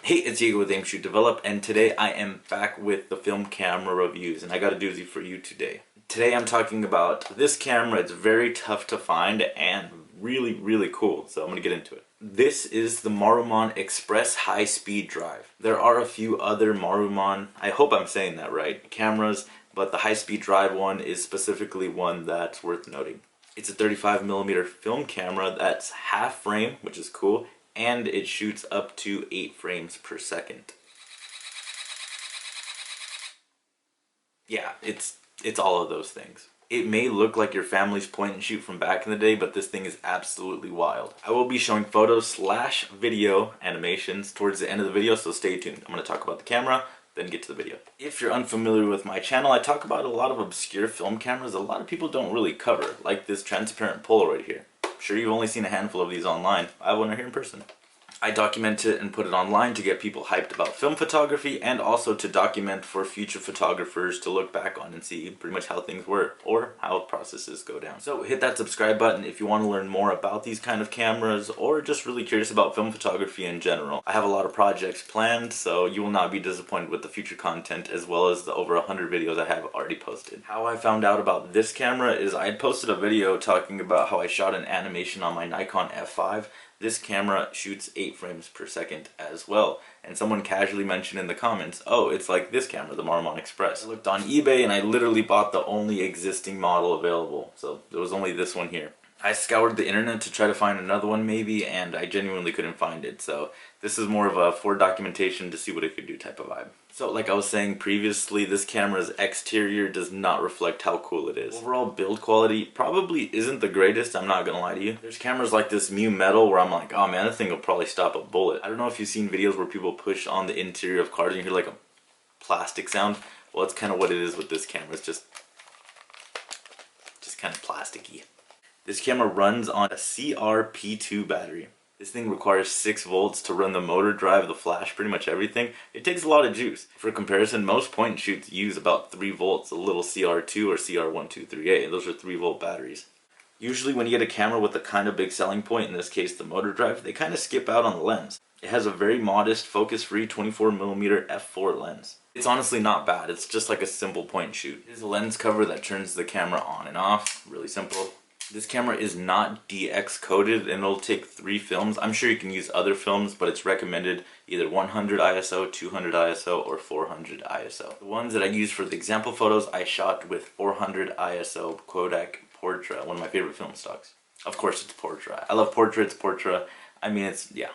Hey, it's Diego with Aim Shoot Develop, and today I am back with the film camera reviews, and I got a doozy for you today. Today I'm talking about this camera. It's very tough to find and really cool, so I'm gonna get into it. This is the Maruman Express High Speed Drive. There are a few other Maruman, I hope I'm saying that right, cameras, but the high speed drive one is specifically one that's worth noting. It's a 35mm film camera that's half frame, which is cool, and it shoots up to 8 frames per second. Yeah, it's all of those things. It may look like your family's point and shoot from back in the day, but this thing is absolutely wild. I will be showing photos / video animations towards the end of the video, so stay tuned. I'm going to talk about the camera, then get to the video. If you're unfamiliar with my channel, I talk about a lot of obscure film cameras a lot of people don't really cover, like this transparent Polaroid here. Sure, you've only seen a handful of these online. I have one right here in person. I document it and put it online to get people hyped about film photography, and also to document for future photographers to look back on and see pretty much how things were or how processes go down. So hit that subscribe button if you want to learn more about these kind of cameras or just really curious about film photography in general. I have a lot of projects planned, so you will not be disappointed with the future content as well as the over 100 videos I have already posted. How I found out about this camera is I had posted a video talking about how I shot an animation on my Nikon F5. This camera shoots 8 frames per second as well, and someone casually mentioned in the comments, oh, it's like this camera, the Maruman Express. I looked on eBay and I literally bought the only existing model available, so there was only this one here. I scoured the internet to try to find another one maybe, and I genuinely couldn't find it, so this is more of a for documentation to see what it could do type of vibe. So like I was saying previously, this camera's exterior does not reflect how cool it is. Overall build quality probably isn't the greatest, I'm not gonna lie to you. There's cameras like this Mu Metal where I'm like, oh man, that thing will probably stop a bullet. I don't know if you've seen videos where people push on the interior of cars and you hear like a plastic sound. Well, it's kind of what it is with this camera. It's just kind of plasticky. This camera runs on a CRP2 battery. This thing requires 6 volts to run the motor drive, the flash, pretty much everything. It takes a lot of juice. For comparison, most point and shoots use about 3 volts, a little CR2 or CR1238. Those are 3 volt batteries. Usually when you get a camera with a kind of big selling point, in this case the motor drive, they kind of skip out on the lens. It has a very modest, focus-free 24mm f4 lens. It's honestly not bad, it's just like a simple point and shoot. There's a lens cover that turns the camera on and off, really simple. This camera is not DX coded and it'll take 3 films. I'm sure you can use other films, but it's recommended either 100 ISO, 200 ISO, or 400 ISO. The ones that I used for the example photos I shot with 400 ISO Kodak Portra, one of my favorite film stocks. Of course it's Portra. I love portraits, Portra. I mean, it's, yeah.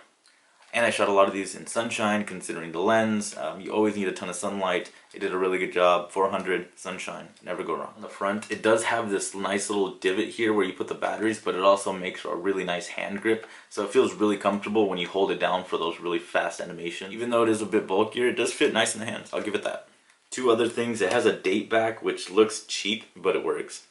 And I shot a lot of these in sunshine, considering the lens. You always need a ton of sunlight. It did a really good job. 400, sunshine, never go wrong. On the front, it does have this nice little divot here where you put the batteries, but it also makes for a really nice hand grip. So it feels really comfortable when you hold it down for those really fast animations. Even though it is a bit bulkier, it does fit nice in the hands. I'll give it that. 2 other things. It has a date back, which looks cheap, but it works.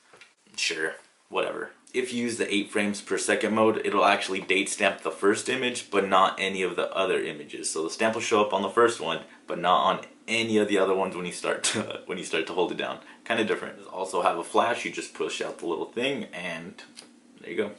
Sure, whatever. If you use the 8 frames per second mode, it'll actually date stamp the first image, but not any of the other images. So the stamp will show up on the first one, but not on any of the other ones when you start to hold it down. Kind of different. It also have a flash. You just push out the little thing, and there you go.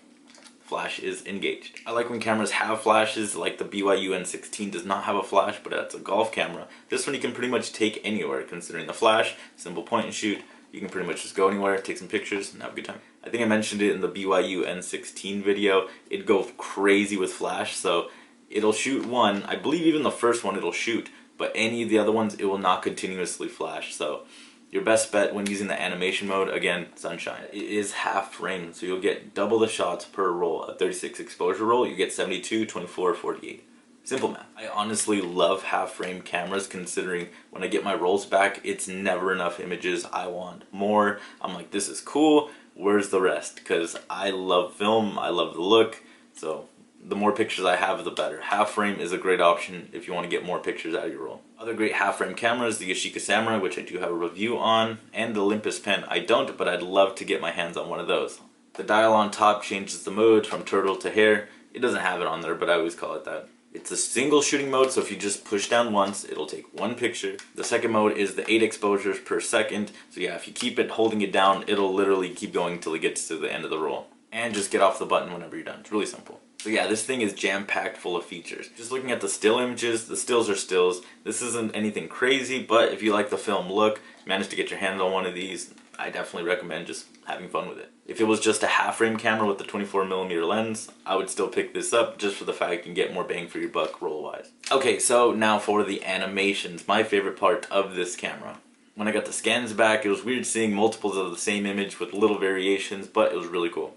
Flash is engaged. I like when cameras have flashes, like the BYU N16 does not have a flash, but it's a golf camera. This one you can pretty much take anywhere, considering the flash, simple point and shoot. You can pretty much just go anywhere, take some pictures, and have a good time. I think I mentioned it in the BYU N16 video. It'd go crazy with flash, so it'll shoot one. I believe even the first one it'll shoot, but any of the other ones it will not continuously flash. So your best bet when using the animation mode, again, sunshine. It is half frame, so you'll get double the shots per roll. A 36 exposure roll, you get 72, 24, 48. Simple math. I honestly love half frame cameras, considering when I get my rolls back, it's never enough images. I want more. I'm like, this is cool. Where's the rest? Because I love film, I love the look, so the more pictures I have, the better. Half frame is a great option if you want to get more pictures out of your roll. Other great half frame cameras, the Yashica Samurai, which I do have a review on, and the Olympus Pen. I don't, but I'd love to get my hands on one of those. The dial on top changes the mode from turtle to hare. It doesn't have it on there, but I always call it that. It's a single shooting mode, so if you just push down once, it'll take 1 picture. The second mode is the 8 exposures per second, so yeah, if you keep it holding it down, it'll literally keep going until it gets to the end of the roll. And just get off the button whenever you're done. It's really simple. So yeah, this thing is jam-packed full of features. Just looking at the still images, the stills are stills. This isn't anything crazy, but if you like the film look, managed to get your hands on one of these, I definitely recommend just having fun with it. If it was just a half-frame camera with the 24mm lens, I would still pick this up just for the fact you can get more bang for your buck roll-wise. Okay, so now for the animations, my favorite part of this camera. When I got the scans back, it was weird seeing multiples of the same image with little variations, but it was really cool.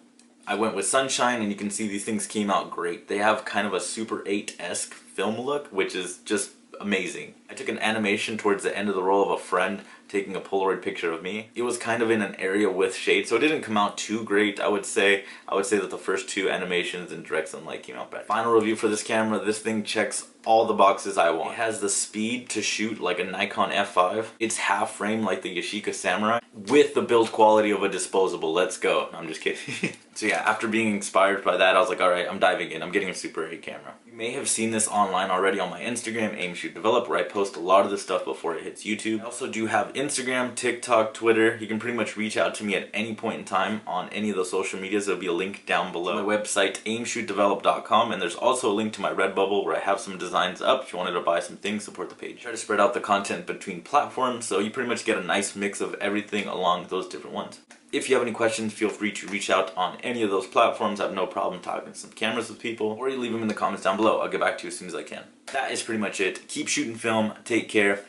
I went with Sunshine, and you can see these things came out great. They have kind of a Super 8-esque film look, which is just amazing. I took an animation towards the end of the roll of a friend taking a Polaroid picture of me. It was kind of in an area with shade, so it didn't come out too great, I would say. I would say that the first two animations in direct sunlight came out better. Final review for this camera, this thing checks all the boxes I want. It has the speed to shoot like a Nikon F5. It's half frame like the Yashica Samurai with the build quality of a disposable. Let's go. No, I'm just kidding. So yeah, after being inspired by that, I was like, alright, I'm diving in. I'm getting a Super 8 camera. You may have seen this online already on my Instagram, Aim Shoot Develop, where I post a lot of this stuff before it hits YouTube. I also do have Instagram, TikTok, Twitter. You can pretty much reach out to me at any point in time on any of the social medias. There'll be a link down below. My website, aimshootdevelop.com, and there's also a link to my Redbubble where I have some designs up if you wanted to buy some things, support the page. Try to spread out the content between platforms so you pretty much get a nice mix of everything along those different ones. If you have any questions, feel free to reach out on any of those platforms. I have no problem talking some cameras with people, or you leave them in the comments down below. I'll get back to you as soon as I can. That is pretty much it. Keep shooting film, take care,